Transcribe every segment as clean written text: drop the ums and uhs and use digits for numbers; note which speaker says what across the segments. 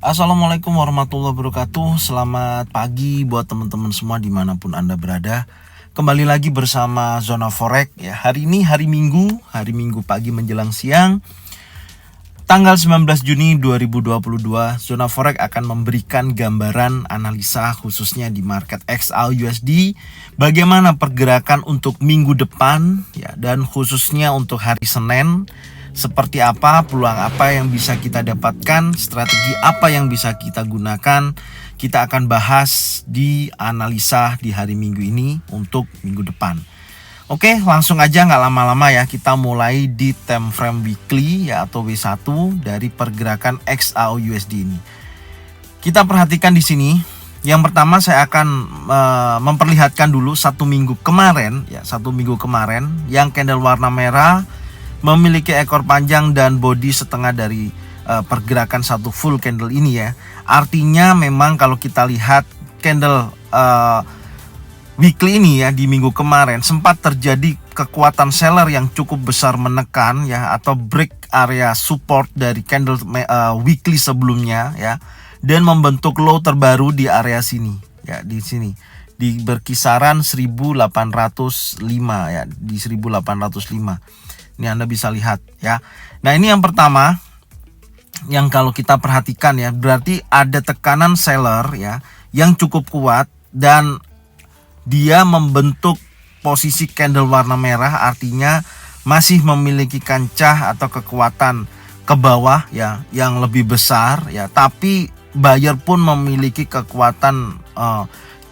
Speaker 1: Assalamualaikum warahmatullahi wabarakatuh. Selamat pagi buat teman-teman semua dimanapun Anda berada. Kembali lagi bersama Zona Forex ya. Hari ini hari Minggu pagi menjelang siang, tanggal 19 Juni 2022. Zona Forex akan memberikan gambaran analisa khususnya di market XAUUSD, bagaimana pergerakan untuk minggu depan ya, dan khususnya untuk hari Senin. Seperti apa, peluang apa yang bisa kita dapatkan, strategi apa yang bisa kita gunakan, kita akan bahas di analisa di hari Minggu ini untuk minggu depan. Oke, langsung aja nggak lama-lama ya, kita mulai di time frame weekly ya atau W1 dari pergerakan XAUUSD ini. Kita perhatikan di sini. Yang pertama saya akan memperlihatkan dulu satu minggu kemarin yang candle warna merah memiliki ekor panjang dan body setengah dari pergerakan satu full candle ini ya. Artinya memang kalau kita lihat candle weekly ini ya, di minggu kemarin sempat terjadi kekuatan seller yang cukup besar menekan ya, atau break area support dari candle weekly sebelumnya ya, dan membentuk low terbaru di area sini ya, di sini di berkisaran 1805 ya, di 1805. Ini Anda bisa lihat ya. Nah, ini yang pertama yang kalau kita perhatikan ya, berarti ada tekanan seller ya yang cukup kuat dan dia membentuk posisi candle warna merah, artinya masih memiliki kancah atau kekuatan ke bawah ya yang lebih besar ya, tapi buyer pun memiliki kekuatan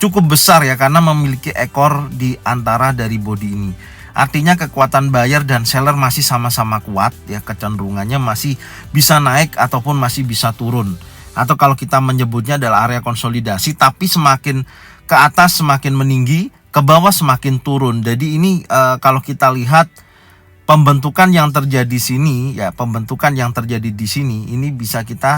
Speaker 1: cukup besar ya, karena memiliki ekor di antara dari body ini. Artinya kekuatan buyer dan seller masih sama-sama kuat ya, kecenderungannya masih bisa naik ataupun masih bisa turun. Atau kalau kita menyebutnya adalah area konsolidasi, tapi semakin ke atas semakin meninggi, ke bawah semakin turun. Jadi ini kalau kita lihat pembentukan yang terjadi di sini ini bisa kita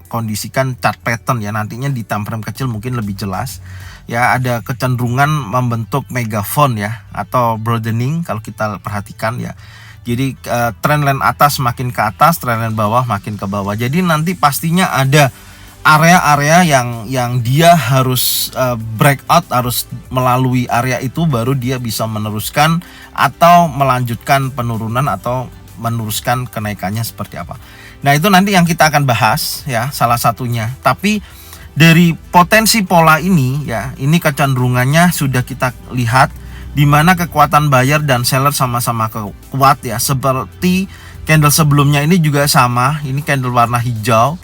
Speaker 1: kondisikan chart pattern ya, nantinya di time frame kecil mungkin lebih jelas. Ya, ada kecenderungan membentuk megaphone ya, atau broadening kalau kita perhatikan ya. Jadi trendline atas makin ke atas, trendline bawah makin ke bawah. Jadi nanti pastinya ada area-area yang dia harus breakout, harus melalui area itu baru dia bisa meneruskan atau melanjutkan penurunan atau meneruskan kenaikannya seperti apa. Nah, itu nanti yang kita akan bahas ya, salah satunya. Tapi dari potensi pola ini ya, ini kecenderungannya sudah kita lihat di mana kekuatan buyer dan seller sama-sama kuat ya, seperti candle sebelumnya ini juga sama. Ini candle warna hijau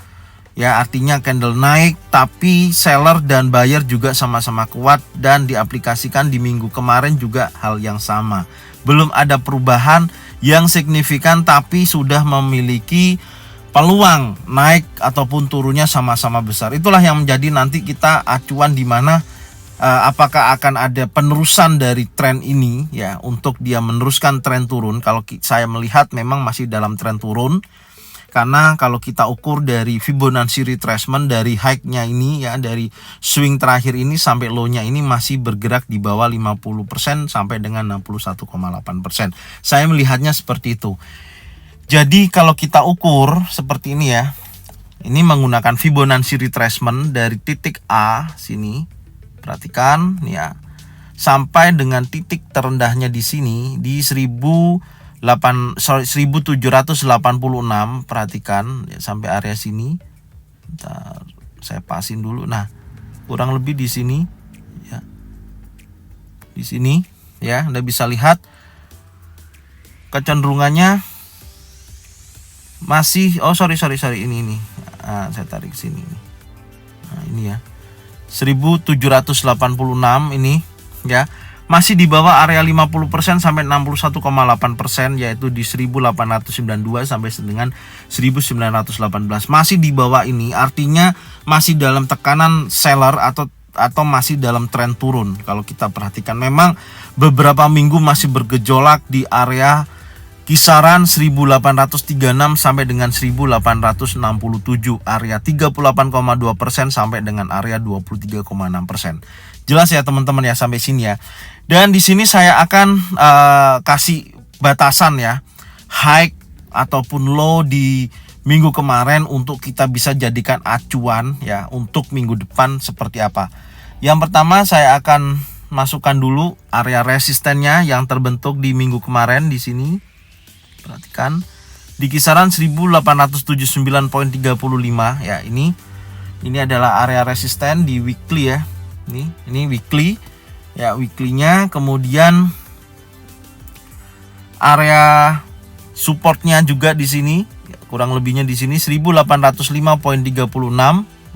Speaker 1: ya, artinya candle naik tapi seller dan buyer juga sama-sama kuat, dan diaplikasikan di minggu kemarin juga hal yang sama. Belum ada perubahan yang signifikan, tapi sudah memiliki peluang naik ataupun turunnya sama-sama besar. Itulah yang menjadi nanti kita acuan di mana apakah akan ada penerusan dari tren ini ya, untuk dia meneruskan tren turun. Kalau saya melihat memang masih dalam tren turun, karena kalau kita ukur dari Fibonacci retracement dari high-nya ini ya, dari swing terakhir ini sampai low-nya ini masih bergerak di bawah 50% sampai dengan 61,8%. Saya melihatnya seperti itu. Jadi kalau kita ukur seperti ini ya, ini menggunakan Fibonacci retracement dari titik A sini, perhatikan ya, sampai dengan titik terendahnya di sini di 1786, perhatikan ya, sampai area sini. Bentar, saya pasin dulu. Nah, kurang lebih di sini ya, di sini ya, Anda bisa lihat kecenderungannya masih ini saya tarik sini. Nah, ini ya 1786 ini ya, masih di bawah area 50% sampai 61,8%, yaitu di 1892 sampai dengan 1918. Masih di bawah ini, artinya masih dalam tekanan seller atau masih dalam tren turun. Kalau kita perhatikan memang beberapa minggu masih bergejolak di area kisaran 1836 sampai dengan 1867, area 38,2% sampai dengan area 23,6%. Jelas ya teman-teman ya sampai sini ya. Dan di sini saya akan kasih batasan ya, high ataupun low di minggu kemarin untuk kita bisa jadikan acuan ya untuk minggu depan seperti apa. Yang pertama saya akan masukkan dulu area resistennya yang terbentuk di minggu kemarin di sini. Perhatikan di kisaran 1879.35 ya, ini adalah area resisten di weekly ya. Ini weekly ya, weekly-nya. Kemudian area supportnya juga di sini ya, kurang lebihnya di sini 1805.36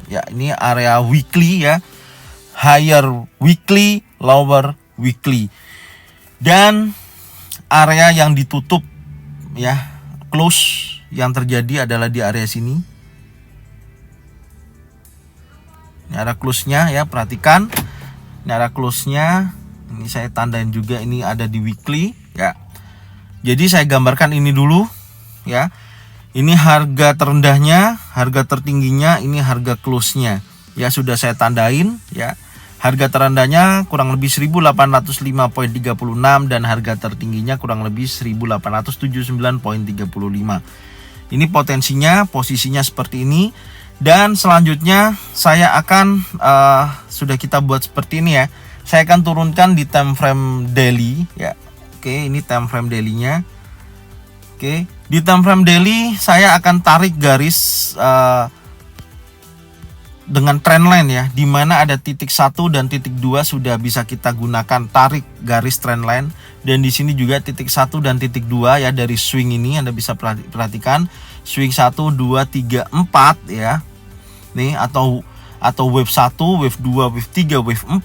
Speaker 1: ya, ini area weekly ya, higher weekly, lower weekly. Dan area yang ditutup ya, close yang terjadi adalah di area sini. Ini area close-nya ya, perhatikan. Ini area close-nya. Ini saya tandain juga, ini ada di weekly ya. Jadi saya gambarkan ini dulu ya. Ini harga terendahnya, harga tertingginya, ini harga close-nya. Ya sudah saya tandain ya. Harga terendahnya kurang lebih 1805.36 dan harga tertingginya kurang lebih 1879.35. Ini potensinya, posisinya seperti ini. Dan selanjutnya saya akan sudah kita buat seperti ini ya. Saya akan turunkan di time frame daily ya. Oke, ini time frame daily-nya. Oke, di time frame daily saya akan tarik garis dengan trendline ya, di mana ada titik 1 dan titik 2 sudah bisa kita gunakan tarik garis trendline. Dan di sini juga titik 1 dan titik 2 ya, dari swing ini Anda bisa perhatikan swing 1 2 3 4 ya. Nih atau wave 1, wave 2, wave 3, wave 4.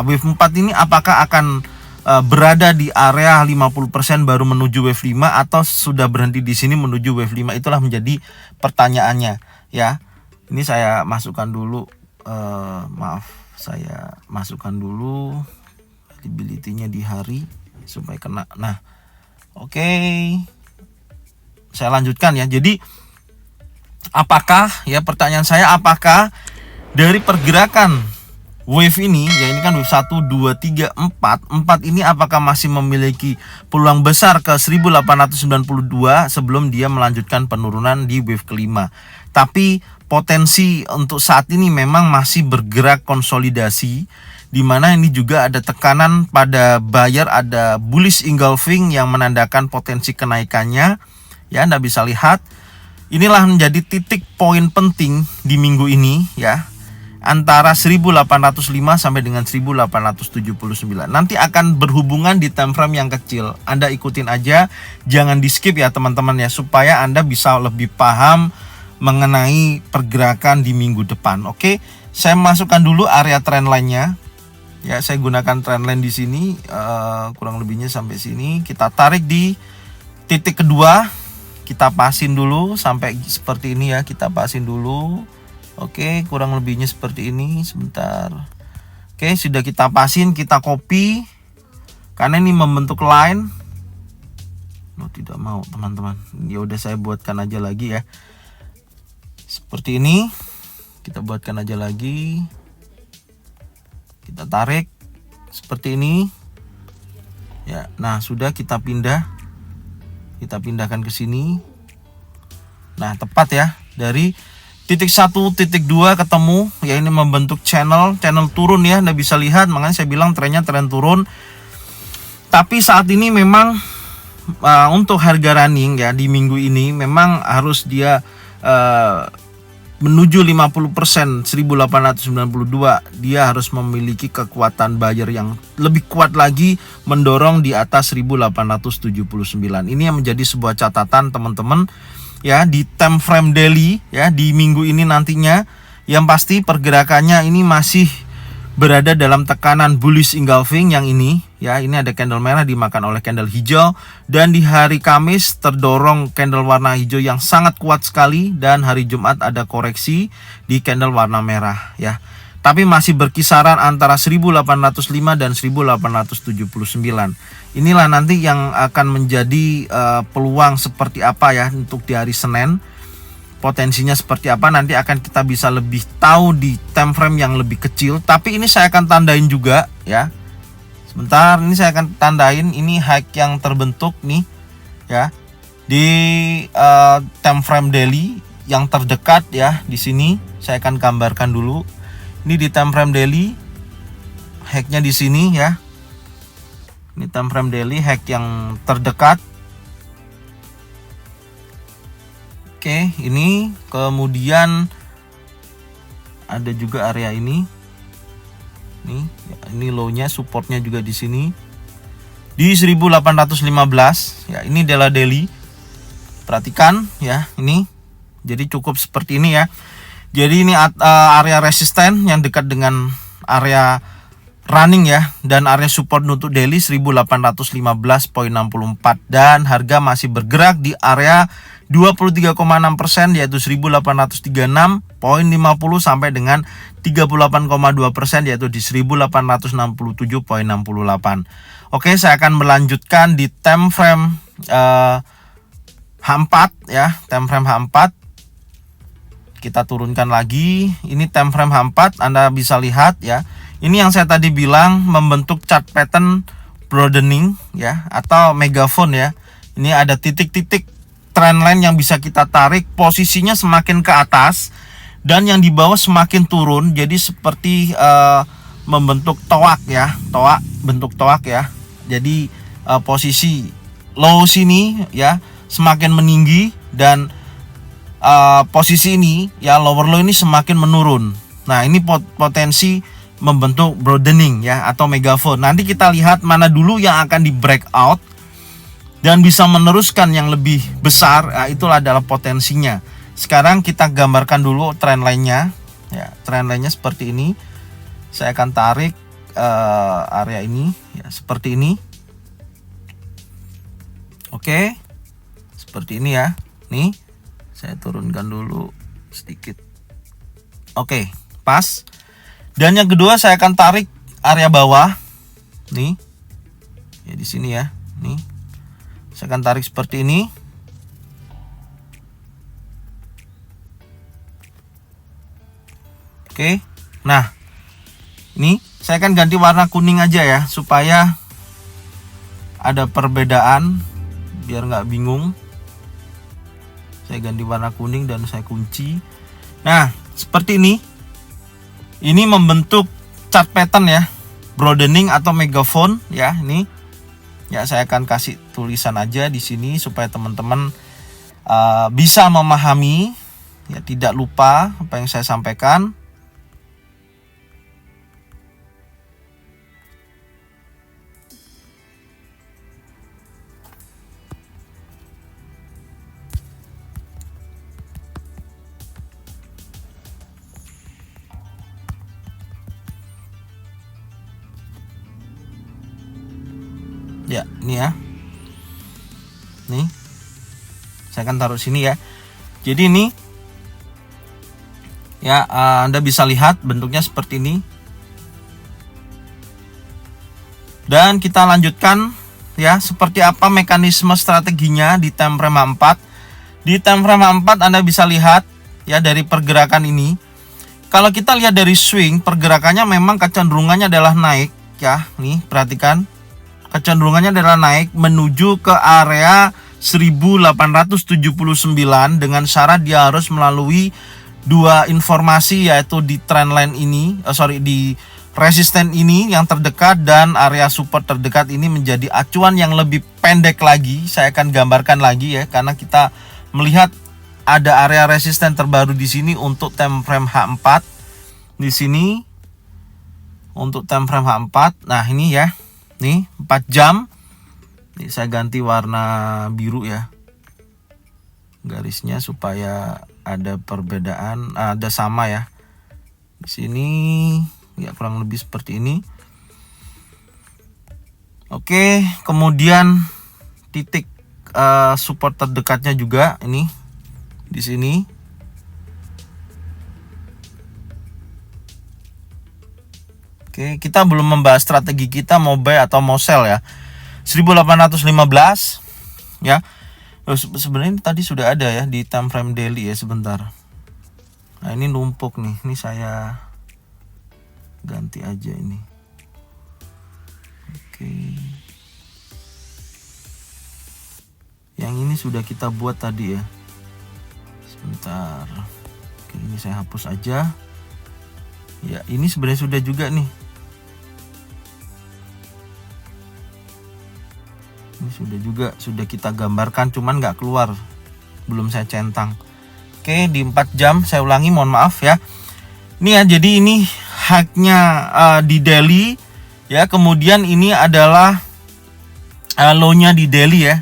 Speaker 1: Wave 4 ini apakah akan berada di area 50% baru menuju wave 5 atau sudah berhenti di sini menuju wave 5? Itulah menjadi pertanyaannya ya. Ini saya masukkan dulu, saya masukkan dulu visibility-nya di hari supaya kena. Nah, oke. Saya lanjutkan ya. Jadi apakah ya, pertanyaan saya, apakah dari pergerakan wave ini ya, ini kan wave 1 2 3 4 ini apakah masih memiliki peluang besar ke 1892 sebelum dia melanjutkan penurunan di wave kelima. Tapi potensi untuk saat ini memang masih bergerak konsolidasi, di mana ini juga ada tekanan pada buyer, ada bullish engulfing yang menandakan potensi kenaikannya ya. Anda bisa lihat inilah menjadi titik poin penting di minggu ini ya, antara 1805 sampai dengan 1879. Nanti akan berhubungan di time frame yang kecil. Anda ikutin aja, jangan di skip ya teman-teman ya, supaya Anda bisa lebih paham mengenai pergerakan di minggu depan. Oke, saya masukkan dulu area trendline-nya. Ya, saya gunakan trendline di sini, kurang lebihnya sampai sini. Kita tarik di titik kedua, kita pasin dulu sampai seperti ini ya, kita pasin dulu. Oke, kurang lebihnya seperti ini. Sebentar. Oke, sudah kita pasin, kita copy. Karena ini membentuk line. Tidak mau teman-teman. Ya udah, saya buatkan aja lagi ya. Seperti ini. Kita buatkan aja lagi. Kita tarik seperti ini. Ya, nah sudah kita pindah. Kita pindahkan ke sini. Nah, tepat ya. Dari titik 1, titik 2 ketemu ya, ini membentuk channel turun ya. Anda bisa lihat, makanya saya bilang trennya tren turun. Tapi saat ini memang untuk harga running ya di minggu ini memang harus dia menuju 50% 1892, dia harus memiliki kekuatan buyer yang lebih kuat lagi mendorong di atas 1879. Ini yang menjadi sebuah catatan teman-teman ya di time frame daily ya di minggu ini nantinya. Yang pasti pergerakannya ini masih berada dalam tekanan bullish engulfing yang ini ya. Ini ada candle merah dimakan oleh candle hijau, dan di hari Kamis terdorong candle warna hijau yang sangat kuat sekali, dan hari Jumat ada koreksi di candle warna merah ya. Tapi masih berkisaran antara 1805 dan 1879. Inilah nanti yang akan menjadi peluang seperti apa ya untuk di hari Senin. Potensinya seperti apa nanti akan kita bisa lebih tahu di time frame yang lebih kecil. Tapi ini saya akan tandain juga ya. Sebentar, ini saya akan tandain ini high yang terbentuk nih ya. Di time frame daily yang terdekat ya, di sini saya akan gambarkan dulu. Ini di time frame daily, hacknya di sini ya. Ini time frame daily hack yang terdekat. Oke, ini kemudian ada juga area ini. Nih, ya, ini low-nya, supportnya juga di sini. Di 1815 ya, ini adalah daily. Perhatikan ya, ini. Jadi cukup seperti ini ya. Jadi ini area resisten yang dekat dengan area running ya, dan area support untuk daily 1815.64 dan harga masih bergerak di area 23,6% yaitu 1836.50 sampai dengan 38,2% yaitu di 1867.68. Oke, saya akan melanjutkan di time frame H4 ya, time frame H4. Kita turunkan lagi. Ini time frame H4, Anda bisa lihat ya. Ini yang saya tadi bilang membentuk chart pattern broadening ya, atau megaphone ya. Ini ada titik-titik trendline yang bisa kita tarik, posisinya semakin ke atas dan yang di bawah semakin turun. Jadi seperti membentuk toak ya, bentuk toak ya. Jadi posisi low sini ya semakin meninggi dan posisi ini ya, lower low ini semakin menurun. Nah, ini potensi membentuk broadening ya, atau megaphone. Nanti kita lihat mana dulu yang akan di breakout dan bisa meneruskan yang lebih besar. Nah, itulah adalah potensinya. Sekarang kita gambarkan dulu trend line-nya ya. Trend line-nya seperti ini. Saya akan tarik area ini ya, seperti ini. Oke. Seperti ini ya. Nih, saya turunkan dulu sedikit. Oke, pas. Dan yang kedua saya akan tarik area bawah. Nih. Ya di sini ya. Nih. Saya akan tarik seperti ini. Oke. Nah, ini saya akan ganti warna kuning aja ya, supaya ada perbedaan biar nggak bingung. Saya ganti warna kuning dan saya kunci. Nah, seperti ini. Ini membentuk chart pattern ya, broadening atau megaphone ya. Ini ya, saya akan kasih tulisan aja di sini supaya teman-teman bisa memahami ya, tidak lupa apa yang saya sampaikan. Ya, ini ya. Nih. Saya akan taruh sini ya. Jadi ini ya, Anda bisa lihat bentuknya seperti ini. Dan kita lanjutkan ya, seperti apa mekanisme strateginya di time frame 4. Di time frame 4 Anda bisa lihat ya, dari pergerakan ini. Kalau kita lihat dari swing, pergerakannya memang kecenderungannya adalah naik ya. Nih, perhatikan. Kecenderungannya adalah naik menuju ke area 1879 dengan syarat dia harus melalui dua informasi, yaitu di trendline ini, di resisten ini yang terdekat dan area support terdekat ini menjadi acuan yang lebih pendek lagi. Saya akan gambarkan lagi ya, karena kita melihat ada area resisten terbaru di sini untuk time frame H4. Di sini untuk time frame H4. Nah, ini ya. Nih 4 jam. Nih, saya ganti warna biru ya garisnya supaya ada perbedaan, ada sama ya. Di sini ya kurang lebih seperti ini. Oke, kemudian titik support terdekatnya juga ini di sini. Oke, kita belum membahas strategi kita mau buy atau mau sell ya. 1815 ya. Sebenarnya tadi sudah ada ya di time frame daily ya, sebentar. Nah, ini numpuk nih. Ini saya ganti aja ini. Oke. Yang ini sudah kita buat tadi ya. Sebentar. Oke, ini saya hapus aja. Ya, ini sebenarnya sudah juga nih. Ini sudah kita gambarkan, cuman nggak keluar, belum saya centang. Oke, di 4 jam saya ulangi, mohon maaf ya. Ini ya, jadi ini haknya di daily ya. Kemudian ini adalah low-nya di daily ya.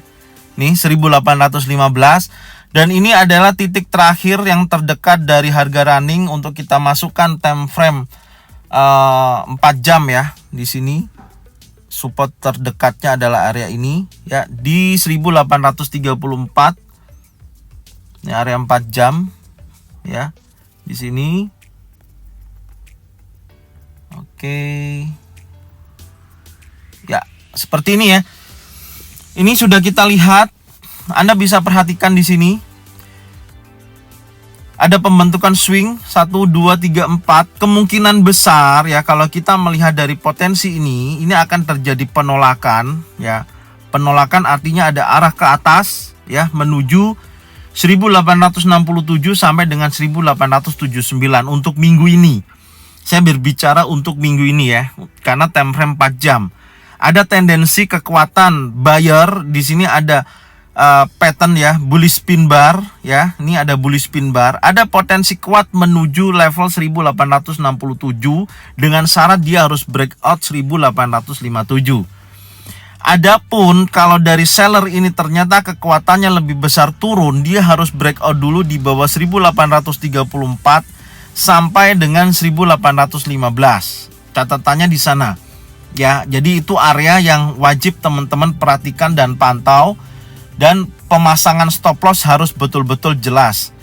Speaker 1: Nih 1815. Dan ini adalah titik terakhir yang terdekat dari harga running untuk kita masukkan time frame 4 jam ya. Di sini support terdekatnya adalah area ini ya, di 1834. Ini area 4 jam ya. Di sini. Oke. Ya, seperti ini ya. Ini sudah kita lihat. Anda bisa perhatikan di sini ada pembentukan swing 1, 2, 3, 4. Kemungkinan besar ya, kalau kita melihat dari potensi ini akan terjadi penolakan ya. Penolakan artinya ada arah ke atas ya, menuju 1867 sampai dengan 1879 untuk minggu ini. Saya berbicara untuk minggu ini ya, karena time frame 4 jam. Ada tendensi kekuatan buyer di sini, ada pattern ya, bullish pin bar ya. Ini ada bullish pin bar, ada potensi kuat menuju level 1867 dengan syarat dia harus breakout 1857. Adapun kalau dari seller ini ternyata kekuatannya lebih besar turun, dia harus breakout dulu di bawah 1834 sampai dengan 1815. Catatannya di sana ya. Jadi itu area yang wajib teman-teman perhatikan dan pantau. Dan pemasangan stop loss harus betul-betul jelas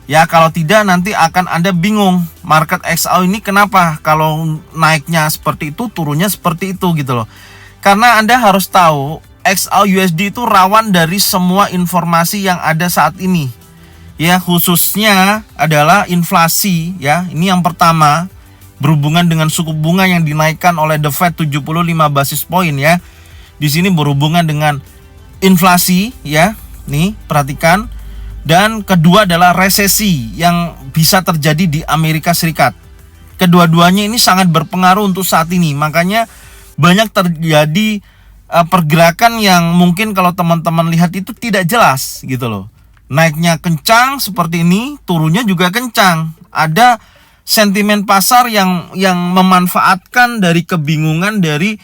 Speaker 1: ya. Kalau tidak nanti akan Anda bingung, market XAU ini kenapa kalau naiknya seperti itu, turunnya seperti itu gitu loh. Karena Anda harus tahu XAU USD itu rawan dari semua informasi yang ada saat ini ya, khususnya adalah inflasi ya. Ini yang pertama, berhubungan dengan suku bunga yang dinaikkan oleh The Fed 75 basis point ya. Di sini berhubungan dengan inflasi ya, nih perhatikan. Dan kedua adalah resesi yang bisa terjadi di Amerika Serikat. Kedua-duanya ini sangat berpengaruh untuk saat ini. Makanya banyak terjadi pergerakan yang mungkin kalau teman-teman lihat itu tidak jelas gitu loh. Naiknya kencang seperti ini, turunnya juga kencang. Ada sentimen pasar yang memanfaatkan dari kebingungan dari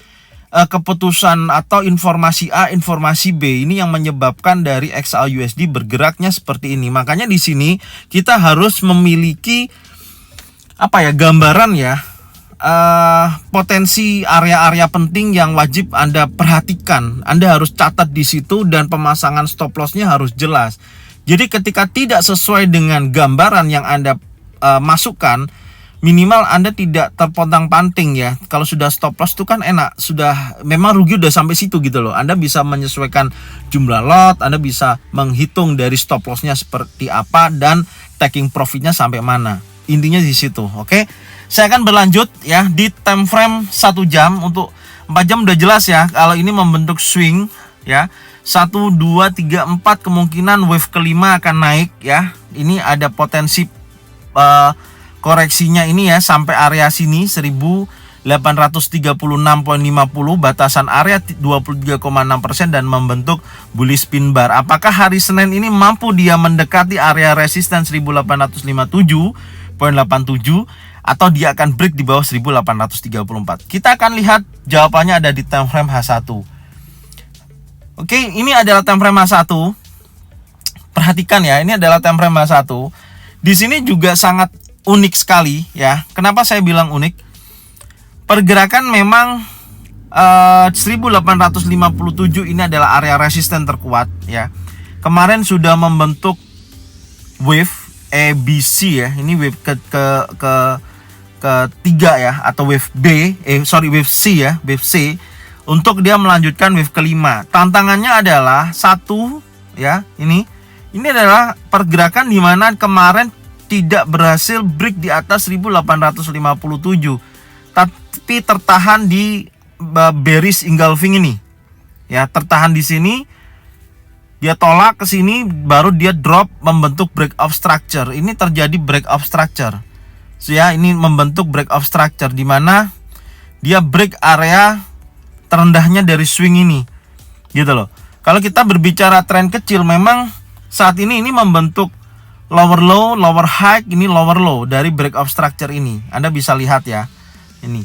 Speaker 1: keputusan atau informasi A, informasi B, ini yang menyebabkan dari XAU USD bergeraknya seperti ini. Makanya di sini kita harus memiliki gambaran ya, potensi area-area penting yang wajib Anda perhatikan. Anda harus catat di situ dan pemasangan stop loss-nya harus jelas. Jadi ketika tidak sesuai dengan gambaran yang Anda masukkan, minimal Anda tidak terpontang-panting ya. Kalau sudah stop loss itu kan enak, sudah memang rugi udah sampai situ gitu loh. Anda bisa menyesuaikan jumlah lot, Anda bisa menghitung dari stop loss-nya seperti apa dan taking profit-nya sampai mana. Intinya di situ, oke? Saya akan berlanjut ya di time frame 1 jam. Untuk 4 jam udah jelas ya, kalau ini membentuk swing ya. 1, 2, 3, 4 kemungkinan wave kelima akan naik ya. Ini ada potensi koreksinya ini ya sampai area sini 1836.50, batasan area 23,6% dan membentuk bullish pin bar. Apakah hari Senin ini mampu dia mendekati area resisten 1857.87 atau dia akan break di bawah 1834? Kita akan lihat jawabannya ada di time frame H1. Oke, ini adalah time frame H1. Perhatikan ya, ini adalah time frame H1. Di sini juga sangat unik sekali ya. Kenapa saya bilang unik? Pergerakan memang 1857 ini adalah area resisten terkuat ya. Kemarin sudah membentuk wave ABC ya. Ini wave ketiga ya, atau wave wave C ya, wave C, untuk dia melanjutkan wave kelima. Tantangannya adalah satu ya, ini adalah pergerakan di mana kemarin tidak berhasil break di atas 1857, tapi tertahan di bearish engulfing ini ya, tertahan di sini Dia tolak ke sini, baru dia drop membentuk breakout structure. Ini terjadi breakout structure. So, ya, ini membentuk breakout structure di mana dia break area terendahnya dari swing ini. Gitu loh. Kalau kita berbicara tren kecil, memang saat ini membentuk lower low, lower high, ini lower low dari breakout structure ini. Anda bisa lihat ya. Ini.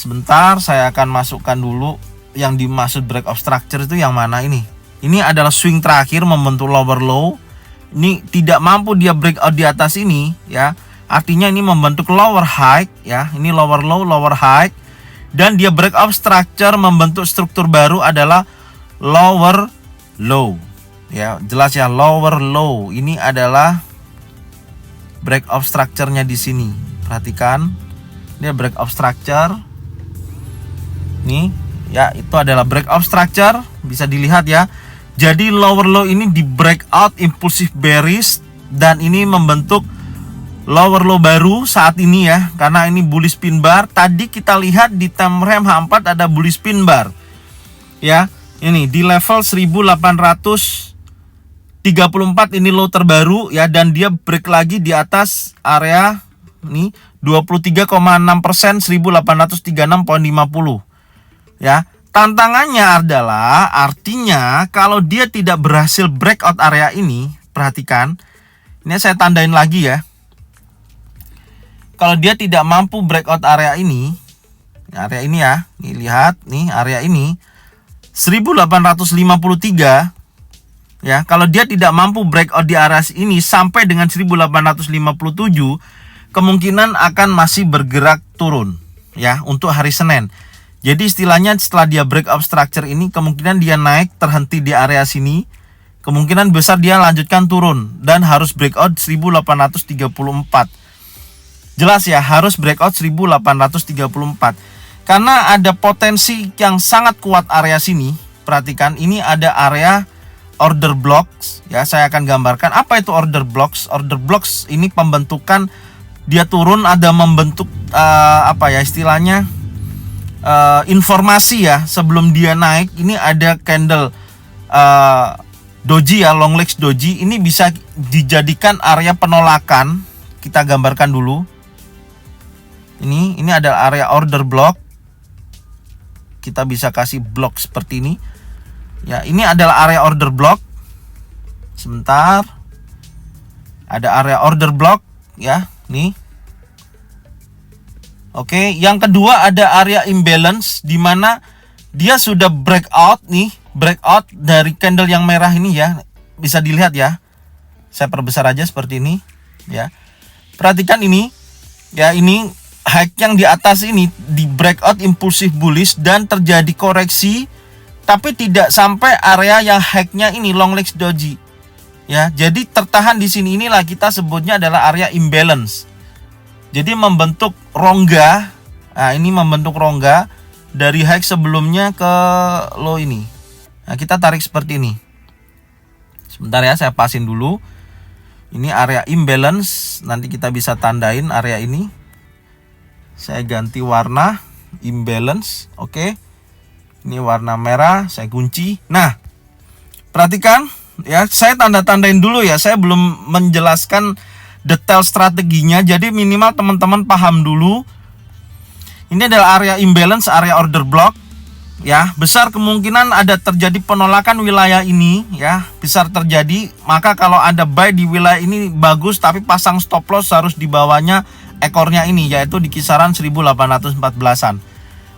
Speaker 1: Sebentar, saya akan masukkan dulu yang dimaksud breakout structure itu yang mana ini. Ini adalah swing terakhir membentuk lower low. Ini tidak mampu dia breakout di atas ini ya. Artinya ini membentuk lower high ya. Ini lower low, lower high. Dan dia breakout structure membentuk struktur baru adalah lower low. Ya, jelas ya, lower low. Ini adalah breakout structure-nya di sini. Perhatikan. Dia breakout structure. Nih, ya, itu adalah breakout structure, bisa dilihat ya. Jadi lower low ini di breakout impulsive bearish dan ini membentuk lower low baru saat ini ya, karena ini bullish pin bar. Tadi kita lihat di time frame H4 ada bullish pin bar. Ya, ini di level 1834 ini low terbaru ya, dan dia break lagi di atas area ini 23,6%, 1836,50 ya. Tantangannya adalah, artinya kalau dia tidak berhasil breakout area ini, perhatikan, ini saya tandain lagi ya. Kalau dia tidak mampu breakout area ini ya, nih lihat nih area ini 1853 ya. Kalau dia tidak mampu breakout di area ini sampai dengan 1857, kemungkinan akan masih bergerak turun ya untuk hari Senin. Jadi istilahnya setelah dia breakout structure ini, kemungkinan dia naik terhenti di area sini, kemungkinan besar dia lanjutkan turun dan harus breakout 1834. Jelas ya, harus breakout 1834. Karena ada potensi yang sangat kuat area sini. Perhatikan, ini ada area order blocks ya. Saya akan gambarkan apa itu order blocks. Order blocks ini pembentukan dia turun, ada membentuk istilahnya informasi ya sebelum dia naik. Ini ada candle doji ya, long legs doji. Ini bisa dijadikan area penolakan. Kita gambarkan dulu. Ini adalah area order block. Kita bisa kasih blok seperti ini. Ya, ini adalah area order block. Sebentar. Ada area order block ya, nih. Oke, yang kedua ada area imbalance di mana dia sudah breakout nih, breakout dari candle yang merah ini ya. Bisa dilihat ya. Saya perbesar aja seperti ini ya. Perhatikan ini. Ya, ini high yang di atas ini di breakout impulsif bullish dan terjadi koreksi tapi tidak sampai area yang high-nya ini long legs doji. Ya, jadi tertahan di sini, inilah kita sebutnya adalah area imbalance. Jadi membentuk rongga. Nah, ini membentuk rongga dari high sebelumnya ke low ini. Nah, kita tarik seperti ini. Sebentar ya, saya pasin dulu. Ini area imbalance. Nanti kita bisa tandain area ini. Saya ganti warna imbalance. Oke. Ini warna merah, saya kunci. Nah, perhatikan ya, saya tanda-tandain dulu ya. Saya belum menjelaskan detail strateginya, jadi minimal teman-teman paham dulu. Ini adalah area imbalance, area order block ya. Besar kemungkinan ada terjadi penolakan wilayah ini ya, besar terjadi. Maka kalau Anda buy di wilayah ini bagus, tapi pasang stop loss harus di bawahnya ekornya ini, yaitu di kisaran 1814-an.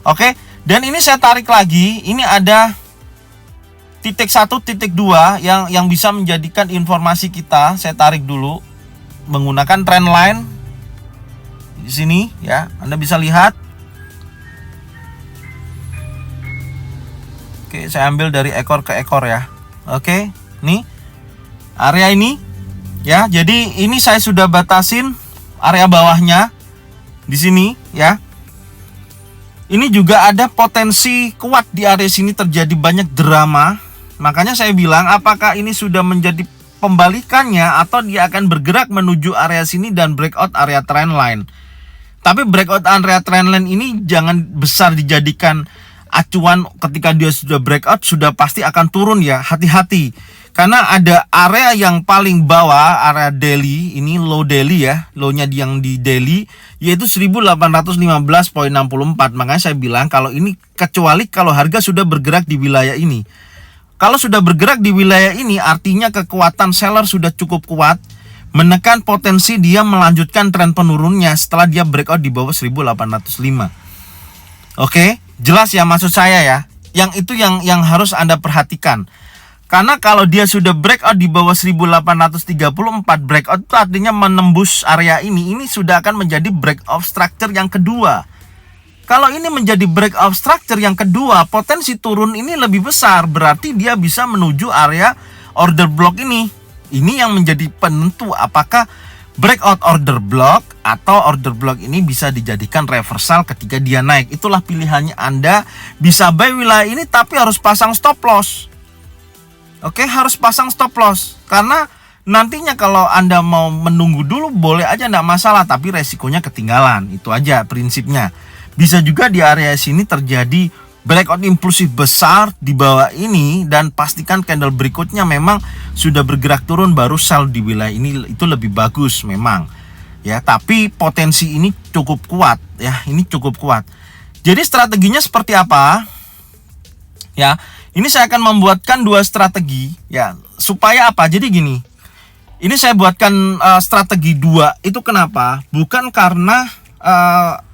Speaker 1: Oke, dan ini saya tarik lagi. Ini ada titik 1, titik 2 yang bisa menjadikan informasi kita. Saya tarik dulu menggunakan trend line di sini ya. Anda bisa lihat. Oke, saya ambil dari ekor ke ekor ya. Oke, nih area ini ya. Jadi ini saya sudah batasin area bawahnya di sini ya. Ini juga ada potensi kuat di area sini terjadi banyak drama. Makanya saya bilang, apakah ini sudah menjadi pembalikannya atau dia akan bergerak menuju area sini dan breakout area trend line. Tapi breakout area trend line ini jangan besar dijadikan acuan ketika dia sudah breakout sudah pasti akan turun ya, hati-hati. Karena ada area yang paling bawah, area daily, ini low daily ya, low-nya yang di daily, yaitu 1815.64. Makanya saya bilang kalau ini kecuali kalau harga sudah bergerak di wilayah ini. Kalau sudah bergerak di wilayah ini, artinya kekuatan seller sudah cukup kuat, menekan potensi dia melanjutkan tren penurunnya setelah dia breakout di bawah 1805. Oke, jelas ya maksud saya ya. Yang itu yang harus Anda perhatikan. Karena kalau dia sudah breakout di bawah 1834, breakout itu artinya menembus area ini sudah akan menjadi breakout structure yang kedua. Kalau ini menjadi breakout structure yang kedua, potensi turun ini lebih besar, berarti dia bisa menuju area order block ini. Ini yang menjadi penentu apakah breakout order block atau order block ini bisa dijadikan reversal ketika dia naik. Itulah pilihannya Anda, bisa buy wilayah ini tapi harus pasang stop loss. Oke, harus pasang stop loss. Karena nantinya kalau Anda mau menunggu dulu boleh aja, enggak masalah, tapi resikonya ketinggalan. Itu aja prinsipnya. Bisa juga di area sini terjadi breakout impulsif besar di bawah ini, dan pastikan candle berikutnya memang sudah bergerak turun baru sell di wilayah ini, itu lebih bagus memang. Ya, tapi potensi ini cukup kuat ya, ini cukup kuat. Jadi strateginya seperti apa? Ya, ini saya akan membuatkan dua strategi ya, supaya apa? Jadi gini. Ini saya buatkan strategi dua. Itu kenapa? Bukan karena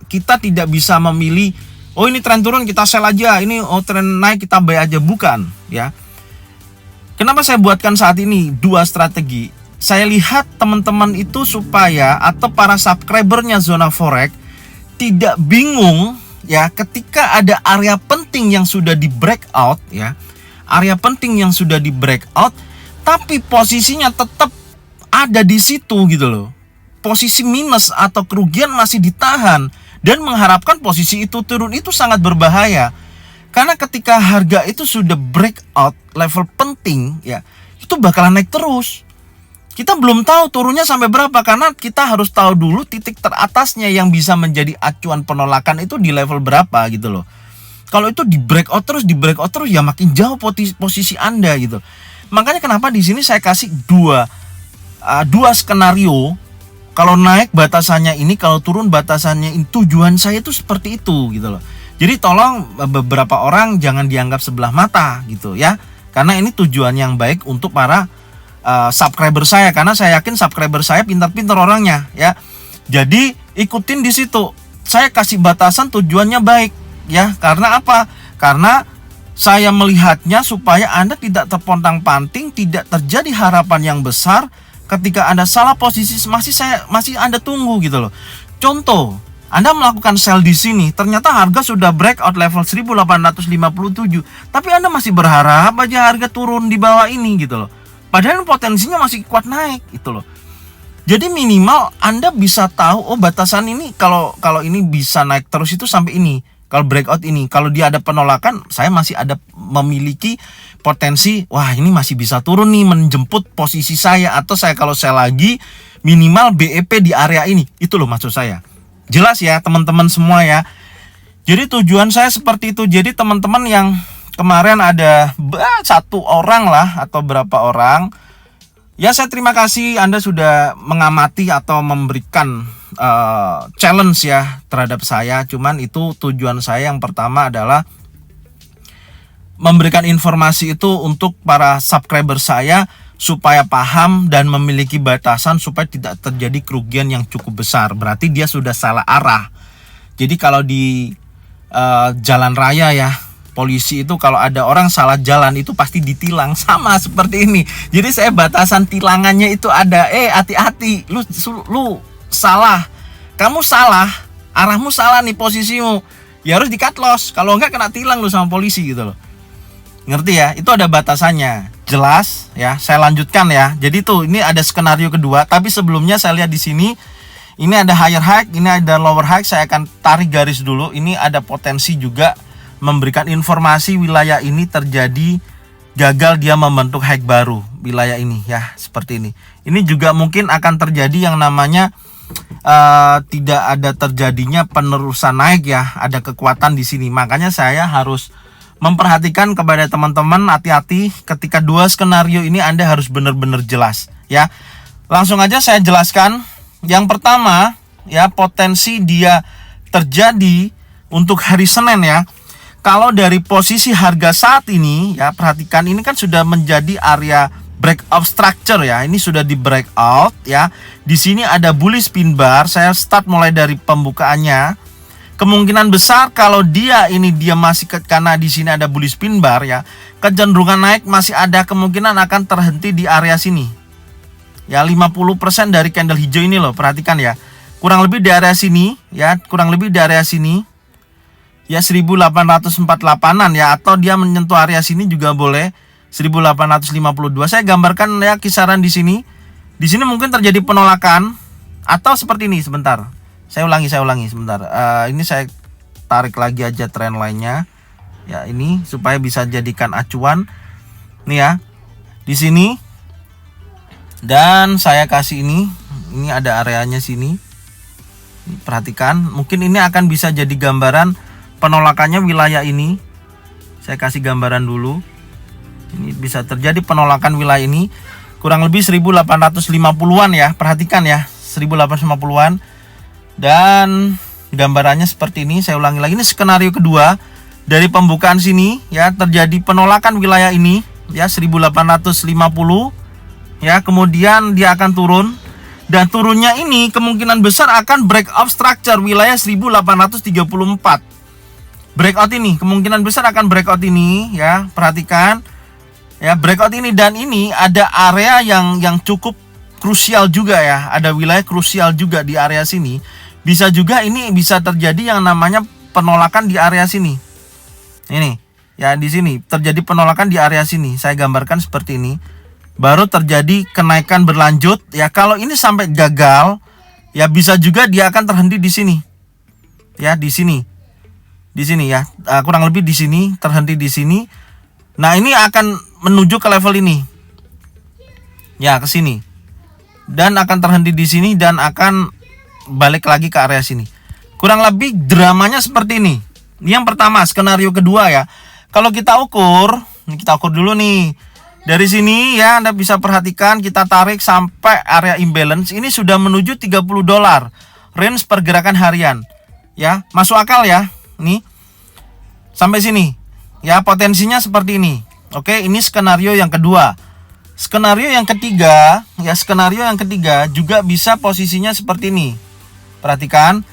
Speaker 1: kita tidak bisa memilih, oh ini tren turun kita sell aja, ini tren naik kita buy aja, bukan ya. Kenapa saya buatkan saat ini dua strategi? Saya lihat teman-teman itu supaya atau para subscribernya Zona Forex tidak bingung ya ketika ada area penting yang sudah di breakout ya. Area penting yang sudah di breakout tapi posisinya tetap ada di situ gitu loh. Posisi minus atau kerugian masih ditahan dan mengharapkan posisi itu turun, itu sangat berbahaya. Karena ketika harga itu sudah breakout level penting ya, itu bakalan naik terus. Kita belum tahu turunnya sampai berapa, karena kita harus tahu dulu titik teratasnya yang bisa menjadi acuan penolakan itu di level berapa gitu loh. Kalau itu di breakout terus ya makin jauh posisi Anda gitu. Makanya kenapa di sini saya kasih dua skenario. Kalau naik batasannya ini, kalau turun batasannya ini, tujuan saya itu seperti itu gitu loh. Jadi tolong beberapa orang jangan dianggap sebelah mata gitu ya. Karena ini tujuan yang baik untuk para subscriber saya, karena saya yakin subscriber saya pintar-pintar orangnya ya. Jadi ikutin di situ. Saya kasih batasan tujuannya baik ya. Karena apa? Karena saya melihatnya supaya Anda tidak terpontang-panting, tidak terjadi harapan yang besar ketika Anda salah posisi, masih Anda tunggu gitu loh. Contoh, Anda melakukan sell di sini, ternyata harga sudah breakout level 1857, tapi Anda masih berharap aja harga turun di bawah ini gitu loh. Padahal potensinya masih kuat naik gitu loh. Jadi minimal Anda bisa tahu, oh batasan ini kalau ini bisa naik terus itu sampai ini. Kalau breakout ini, kalau dia ada penolakan, saya masih ada memiliki potensi, wah ini masih bisa turun nih, menjemput posisi saya. Atau saya kalau saya lagi minimal BEP di area ini. Itu loh maksud saya. Jelas ya teman-teman semua ya. Jadi tujuan saya seperti itu. Jadi teman-teman yang kemarin ada satu orang lah atau berapa orang, ya saya terima kasih Anda sudah mengamati atau memberikan challenge ya terhadap saya. Cuman itu tujuan saya yang pertama adalah memberikan informasi itu untuk para subscriber saya supaya paham dan memiliki batasan supaya tidak terjadi kerugian yang cukup besar. Berarti dia sudah salah arah. Jadi kalau di jalan raya ya, polisi itu kalau ada orang salah jalan itu pasti ditilang, sama seperti ini. Jadi saya batasan tilangannya itu ada, hati-hati, lu salah, kamu salah, arahmu salah nih posisimu, ya harus di cut loss, kalau enggak kena tilang lu sama polisi gitu loh. Ngerti ya? Itu ada batasannya. Jelas ya, saya lanjutkan ya. Jadi tuh ini ada skenario kedua, tapi sebelumnya saya lihat di sini ini ada higher high, ini ada lower high. Saya akan tarik garis dulu. Ini ada potensi juga memberikan informasi wilayah ini terjadi gagal dia membentuk high baru wilayah ini ya, seperti ini. Ini juga mungkin akan terjadi yang namanya tidak ada terjadinya penerusan naik ya, ada kekuatan di sini. Makanya saya harus memperhatikan kepada teman-teman, hati-hati ketika dua skenario ini Anda harus benar-benar jelas ya. Langsung aja saya jelaskan. Yang pertama ya, potensi dia terjadi untuk hari Senin ya. Kalau dari posisi harga saat ini ya, perhatikan ini kan sudah menjadi area breakout structure ya. Ini sudah di breakout ya. Di sini ada bullish pin bar. Saya start mulai dari pembukaannya. Kemungkinan besar kalau dia masih karena di sini ada bullish pin bar ya, kecenderungan naik masih ada kemungkinan akan terhenti di area sini. Ya 50% dari candle hijau ini loh, perhatikan ya. Kurang lebih di area sini ya, kurang lebih di area sini. Ya 1848-an ya, atau dia menyentuh area sini juga boleh. 1852. Saya gambarkan ya kisaran di sini. Di sini mungkin terjadi penolakan atau seperti ini sebentar. Saya ulangi sebentar. Ini saya tarik lagi aja trend line-nya. Ya, ini supaya bisa jadikan acuan. Nih ya. Di sini. Dan saya kasih ini. Ini ada areanya sini. Perhatikan, mungkin ini akan bisa jadi gambaran penolakannya wilayah ini. Saya kasih gambaran dulu. Ini bisa terjadi penolakan wilayah ini kurang lebih 1850-an ya. Perhatikan ya, 1850-an. Dan gambarannya seperti ini. Saya ulangi lagi, ini skenario kedua. Dari pembukaan sini ya, terjadi penolakan wilayah ini ya, 1850 ya, kemudian dia akan turun. Dan turunnya ini kemungkinan besar akan breakout structure wilayah 1834. Breakout ini kemungkinan besar akan breakout ini ya, perhatikan ya, breakout ini. Dan ini ada area yang cukup krusial juga ya, ada wilayah krusial juga di area sini. Bisa juga ini bisa terjadi yang namanya penolakan di area sini. Ini ya, di sini terjadi penolakan di area sini. Saya gambarkan seperti ini. Baru terjadi kenaikan berlanjut ya. Kalau ini sampai gagal ya, bisa juga dia akan terhenti di sini. Ya, di sini. Di sini ya. Kurang lebih di sini, terhenti di sini. Nah, ini akan menuju ke level ini. Ya, ke sini. Dan akan terhenti di sini dan akan balik lagi ke area sini. Kurang lebih dramanya seperti ini. Ini yang pertama, skenario kedua ya. Kalau kita ukur, ini kita ukur dulu nih. Dari sini ya, Anda bisa perhatikan, kita tarik sampai area imbalance. Ini sudah menuju $30 range pergerakan harian. Ya, masuk akal ya. Nih. Sampai sini. Ya, potensinya seperti ini. Oke, ini skenario yang kedua. Skenario yang ketiga, ya, skenario yang ketiga juga bisa posisinya seperti ini. Perhatikan,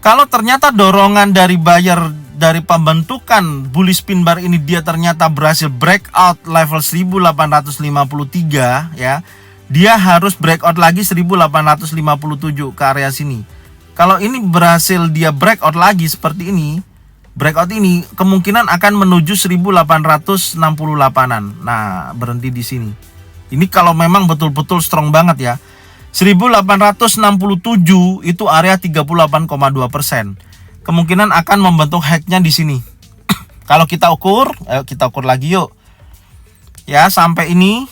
Speaker 1: kalau ternyata dorongan dari buyer dari pembentukan bullish pin bar ini dia ternyata berhasil breakout level 1853 ya, dia harus breakout lagi 1857 ke area sini. Kalau ini berhasil dia breakout lagi seperti ini, breakout ini kemungkinan akan menuju 1868-an. Nah, berhenti di sini. Ini kalau memang betul-betul strong banget ya. 1867 itu area 38,2%. Kemungkinan akan membentuk hacknya di sini. Kalau kita ukur, ayo kita ukur lagi yuk. Ya, sampai ini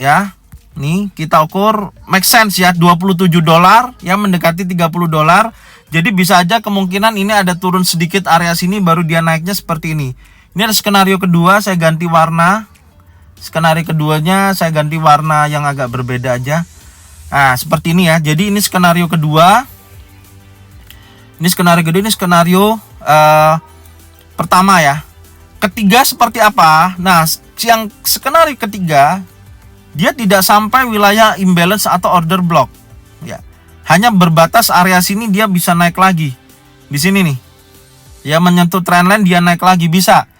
Speaker 1: ya. Nih, kita ukur make sense ya, $27 ya, mendekati $30. Jadi bisa aja kemungkinan ini ada turun sedikit area sini baru dia naiknya seperti ini. Ini ada skenario kedua, saya ganti warna. Skenario keduanya saya ganti warna yang agak berbeda aja. Nah, seperti ini ya. Jadi ini skenario kedua. Ini skenario kedua, ini skenario pertama ya. Ketiga seperti apa? Nah, yang skenario ketiga dia tidak sampai wilayah imbalance atau order block. Ya. Hanya berbatas area sini dia bisa naik lagi. Di sini nih. Ya, menyentuh trendline dia naik lagi bisa.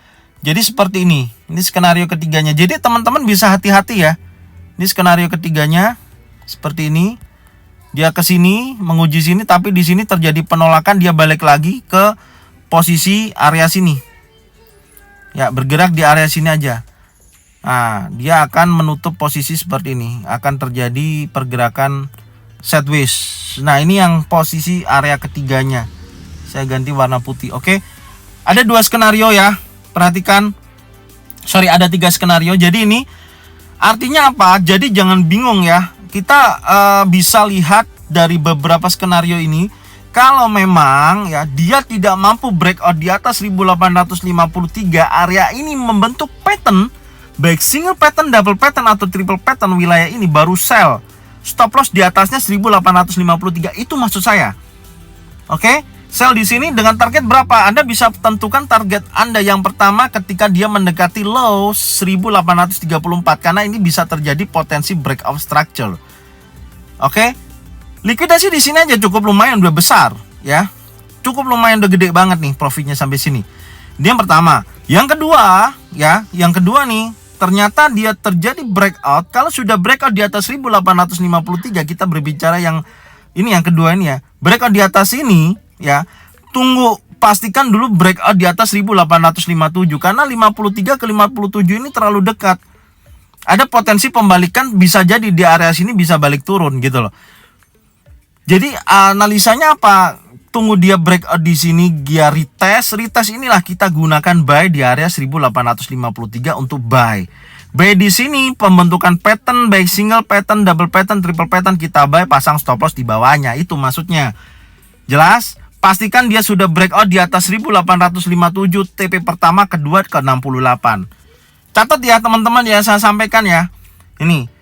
Speaker 1: Jadi seperti ini. Ini skenario ketiganya. Jadi teman-teman bisa hati-hati ya. Ini skenario ketiganya. Seperti ini, dia ke sini menguji sini, tapi di sini terjadi penolakan, dia balik lagi ke posisi area sini. Ya, bergerak di area sini aja. Nah, dia akan menutup posisi seperti ini, akan terjadi pergerakan sideways. Nah, ini yang posisi area ketiganya. Saya ganti warna putih. Oke, ada dua skenario ya. Perhatikan, ada 3 skenario. Jadi ini artinya apa? Jadi jangan bingung ya. Kita bisa lihat dari beberapa skenario ini, kalau memang ya dia tidak mampu breakout di atas 1853, area ini membentuk pattern, baik single pattern, double pattern atau triple pattern wilayah ini, baru sell. Stop loss di atasnya 1853, itu maksud saya. Oke, sell di sini dengan target berapa? Anda bisa tentukan target Anda yang pertama ketika dia mendekati low 1834, karena ini bisa terjadi potensi breakout structure. Oke. Likuidasi di sini aja cukup lumayan, udah besar ya. Cukup lumayan, udah gede banget nih profitnya sampai sini. Ini yang pertama. Yang kedua ya, yang kedua nih, ternyata dia terjadi breakout. Kalau sudah breakout di atas 1853, kita berbicara yang ini yang kedua ini ya. Breakout di atas ini ya, tunggu, pastikan dulu breakout di atas 1857, karena 53 ke 57 ini terlalu dekat. Ada potensi pembalikan, bisa jadi di area sini bisa balik turun gitu loh. Jadi analisanya apa? Tunggu dia breakout di sini, dia retest inilah kita gunakan buy di area 1853 untuk buy. Buy di sini pembentukan pattern, baik single pattern, double pattern, triple pattern, kita buy, pasang stop loss di bawahnya. Itu maksudnya. Jelas? Pastikan dia sudah breakout di atas 1857, TP pertama, kedua, ke 68. Catat ya teman-teman ya, saya sampaikan ya. Ini.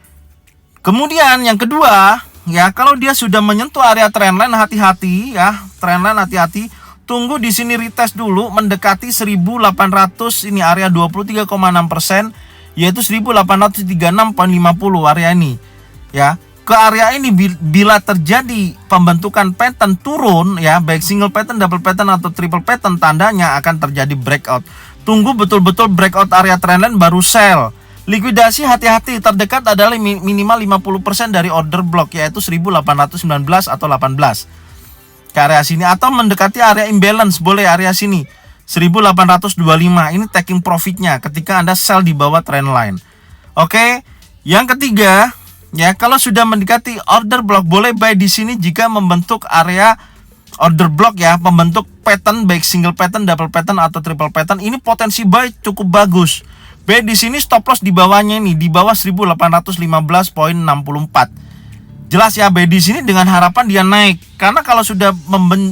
Speaker 1: Kemudian yang kedua, ya, kalau dia sudah menyentuh area trendline, hati-hati ya, trendline hati-hati. Tunggu di sini retest dulu mendekati 1800, ini area 23,6%, yaitu 1836,50 area ini. Ya, ke area ini bila terjadi pembentukan pattern turun ya, baik single pattern, double pattern atau triple pattern, tandanya akan terjadi breakout. Tunggu betul-betul breakout area trendline baru sell. Likuidasi hati-hati, terdekat adalah minimal 50% dari order block, yaitu 1819 atau 18 ke area sini, atau mendekati area imbalance, boleh area sini 1825. Ini taking profitnya ketika Anda sell di bawah trendline. Oke, yang ketiga ya, kalau sudah mendekati order block, boleh buy di sini jika membentuk area order block ya, membentuk pattern baik single pattern, double pattern atau triple pattern. Ini potensi buy cukup bagus. B di sini stop loss di bawahnya ini, di bawah 1815,64. Jelas ya, B di sini dengan harapan dia naik. Karena kalau sudah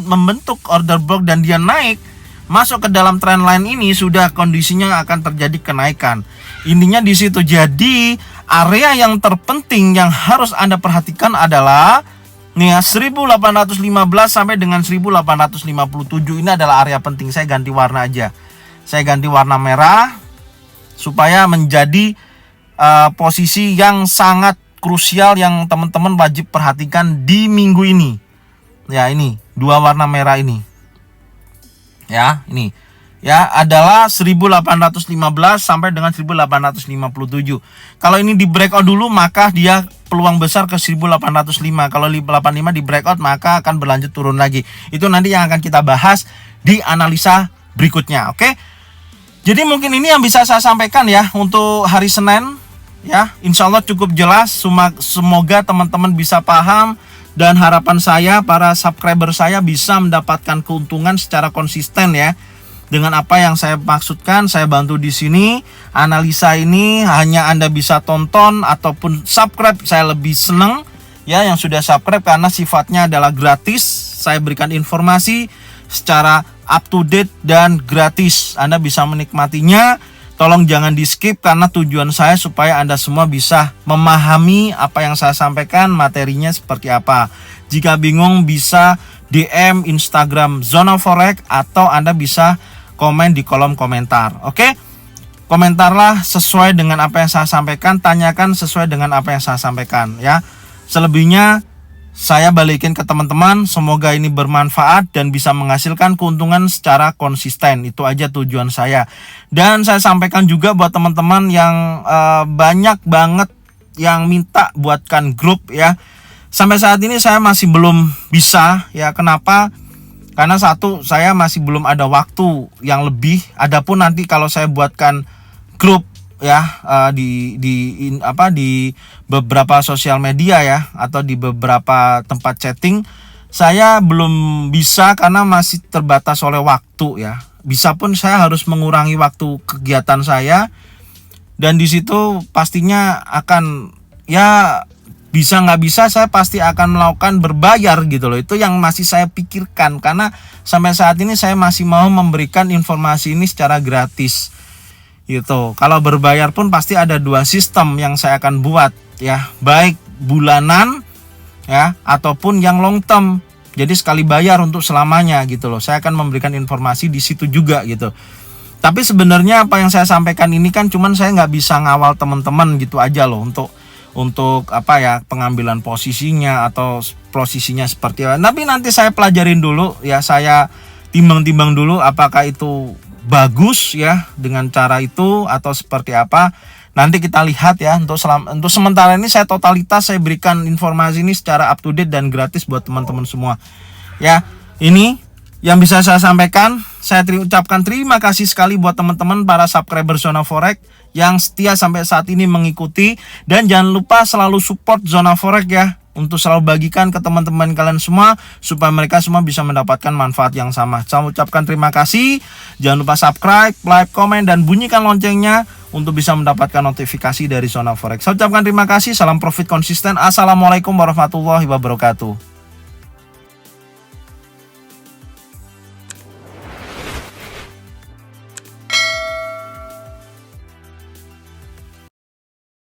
Speaker 1: membentuk order block dan dia naik, masuk ke dalam trend line ini, sudah kondisinya akan terjadi kenaikan. Intinya di situ. Jadi, area yang terpenting yang harus Anda perhatikan adalah nih ya, 1815 sampai dengan 1857. Ini adalah area penting. Saya ganti warna aja. Saya ganti warna merah supaya menjadi posisi yang sangat krusial yang teman-teman wajib perhatikan di minggu ini. Ya, ini dua warna merah ini. Ya, ini ya adalah 1815 sampai dengan 1857. Kalau ini di breakout dulu, maka dia peluang besar ke 1805. Kalau 85 di breakout, maka akan berlanjut turun lagi. Itu nanti yang akan kita bahas di analisa berikutnya. Oke. Jadi mungkin ini yang bisa saya sampaikan ya untuk hari Senin ya. Insya Allah cukup jelas. Semoga teman-teman bisa paham, dan harapan saya para subscriber saya bisa mendapatkan keuntungan secara konsisten ya. Dengan apa yang saya maksudkan, saya bantu di sini. Analisa ini hanya Anda bisa tonton ataupun subscribe, saya lebih senang ya yang sudah subscribe, karena sifatnya adalah gratis. Saya berikan informasi secara up to date dan gratis. Anda bisa menikmatinya. Tolong jangan di skip, karena tujuan saya supaya Anda semua bisa memahami apa yang saya sampaikan, materinya seperti apa. Jika bingung bisa DM Instagram Zona Forex, atau Anda bisa komen di kolom komentar. Oke? Komentarlah sesuai dengan apa yang saya sampaikan, tanyakan sesuai dengan apa yang saya sampaikan ya. Selebihnya saya balikin ke teman-teman. Semoga ini bermanfaat dan bisa menghasilkan keuntungan secara konsisten. Itu aja tujuan saya. Dan saya sampaikan juga buat teman-teman yang banyak banget yang minta buatkan grup ya. Sampai saat ini saya masih belum bisa ya. Kenapa? Karena satu, saya masih belum ada waktu yang lebih. Adapun nanti kalau saya buatkan grup ya di beberapa sosial media ya, atau di beberapa tempat chatting, saya belum bisa karena masih terbatas oleh waktu ya. Bisa pun saya harus mengurangi waktu kegiatan saya, dan di situ pastinya akan ya bisa nggak bisa saya pasti akan melakukan berbayar gitu loh. Itu yang masih saya pikirkan, karena sampai saat ini saya masih mau memberikan informasi ini secara gratis gitu. Kalau berbayar pun pasti ada dua sistem yang saya akan buat ya, baik bulanan ya ataupun yang long term. Jadi sekali bayar untuk selamanya gitu loh. Saya akan memberikan informasi di situ juga gitu. Tapi sebenarnya apa yang saya sampaikan ini kan cuman saya nggak bisa ngawal teman-teman gitu aja loh, untuk apa ya, pengambilan posisinya atau posisinya seperti apa. Tapi nanti saya pelajarin dulu ya, saya timbang-timbang dulu apakah itu bagus ya dengan cara itu atau seperti apa. Nanti kita lihat ya. Untuk sementara ini saya totalitas saya berikan informasi ini secara up to date dan gratis buat teman-teman semua. Ya, ini yang bisa saya sampaikan. Saya ucapkan terima kasih sekali buat teman-teman para subscriber Zona Forex yang setia sampai saat ini mengikuti, dan jangan lupa selalu support Zona Forex ya, untuk selalu bagikan ke teman-teman kalian semua supaya mereka semua bisa mendapatkan manfaat yang sama. Saya ucapkan terima kasih. Jangan lupa subscribe, like, komen, dan bunyikan loncengnya untuk bisa mendapatkan notifikasi dari Zona Forex. Saya ucapkan terima kasih. Salam profit konsisten. Assalamualaikum warahmatullahi wabarakatuh.